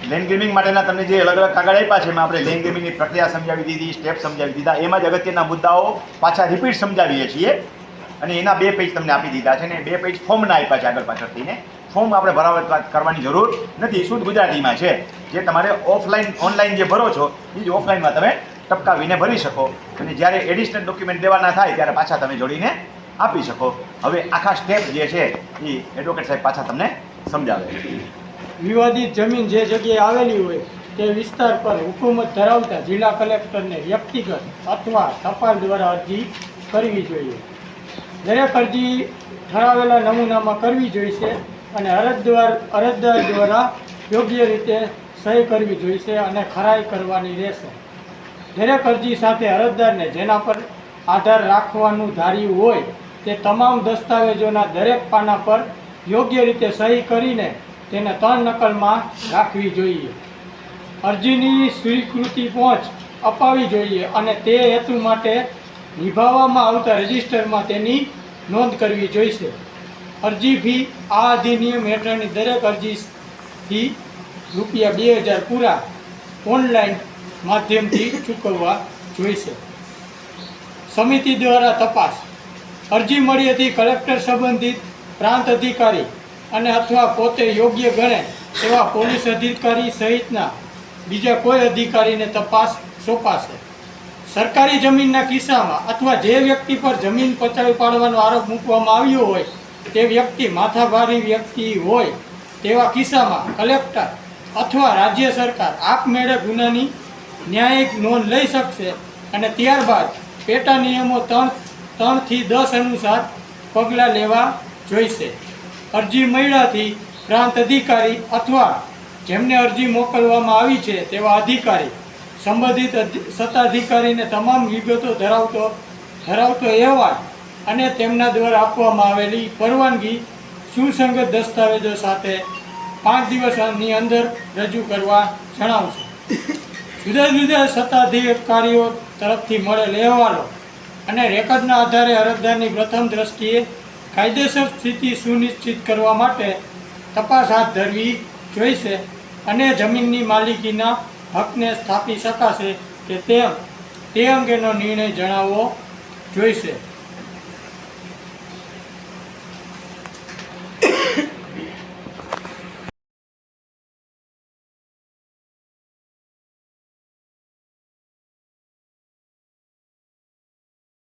Land ગ્રીમિંગ માટેના તમને જે અલગ અલગ કાગળ આપ્યા છે એમાં આપણે લેન્ડ ગ્રીમિંગની પ્રક્રિયા સમજાવી દીધી, સ્ટેપ સમજાવી દીધા, એમાં જ અગત્યના મુદ્દાઓ પાછા રિપીટ સમજાવીએ છીએ અને એના 2 પેજ તમને આપી દીધા છે ને 2 પેજ ફોર્મના આપ્યા છે આગળ પાછળથી ને ફોર્મ આપણે ભરાવવા કરવાની જરૂર નથી, શુદ્ધ ગુજરાતીમાં છે જે તમારે ઓફલાઈન ઓનલાઈન જે ભરો છો એ જ ઓફલાઈનમાં તમે ટપકાવીને ભરી શકો અને જ્યારે એડિશનલ ડોક્યુમેન્ટ દેવાના થાય ત્યારે પાછા તમે જોડીને આપી શકો. હવે આખા સ્ટેપ જે છે એ એડવોકેટ સાહેબ પાછા તમને સમજાવે છે. વિવાદિત જમીન જે જગ્યાએ આવેલી હોય તે વિસ્તાર પર હુકુમત ધરાવતા જિલ્લા કલેક્ટરને વ્યક્તિગત અથવા ટપાલ દ્વારા અરજી કરવી જોઈએ. દરેક અરજી ઠરાવેલા નમૂનામાં કરવી જોઈશે અને અરજદાર દ્વારા યોગ્ય રીતે સહી કરવી જોઈશે અને ખરાઈ કરવાની રહેશે. દરેક અરજી સાથે અરજદારને જેના પર આધાર રાખવાનું ધાર્યું હોય તે તમામ દસ્તાવેજોના દરેક પાના પર યોગ્ય રીતે સહી કરીને તેને 3 નકલમાં રાખવી જોઈએ. અરજીની સ્વીકૃતિ પહોંચ અપાવવી જોઈએ અને તે હેતુ માટે નિભાવવામાં આવતા રજિસ્ટરમાં તેની નોંધ કરવી જોઈશે. અરજી ફી આ અધિનિયમ હેઠળની દરેક અરજી ફી ₹2000 પૂરા ઓનલાઈન માધ્યમથી ચૂકવવા જોઈશે. સમિતિ દ્વારા તપાસ. અરજી મળ્યાથી કલેક્ટર સંબંધિત પ્રાંત અધિકારી અને અથવા પોતે યોગ્ય ગણે એવા પોલીસ અધિકારી સહિતના બીજા કોઈ અધિકારીને તપાસ સોંપાશે. સરકારી જમીનના કિસ્સામાં અથવા જે વ્યક્તિ પર જમીન પચાવી પાડવાનો આરોપ મૂકવામાં આવ્યો હોય તે વ્યક્તિ માથાભારી વ્યક્તિ હોય તેવા કિસ્સામાં કલેક્ટર અથવા રાજ્ય સરકાર આપમેળે ગુનાની ન્યાયિક નોંધ લઈ શકશે અને ત્યારબાદ પેટા નિયમો 3 થી 10 અનુસાર પગલાં લેવા જોઈશે. અરજી મળ્યાથી પ્રાંત અધિકારી અથવા જેમને અરજી મોકલવામાં આવી છે તેવા અધિકારી સંબંધિત સત્તાધિકારીને તમામ વિગતો ધરાવતો અહેવાલ અને તેમના દ્વારા આપવામાં આવેલી પરવાનગી સુસંગત દસ્તાવેજો સાથે 5 દિવસની અંદર રજૂ કરવા જણાવશે. જુદા જુદા સત્તાધિકારીઓ તરફથી મળેલ અહેવાલો અને રેકોર્ડના આધારે અરજદારની પ્રથમ દ્રષ્ટિએ કાયદેસર સ્થિતિ સુનિશ્ચિત કરવા માટે તપાસ હાથ ધરવી જોઈશે અને જમીનની માલિકીના હકને સ્થાપી શકાશે કે તે અંગેનો નિર્ણય જણાવવો જોઈશે.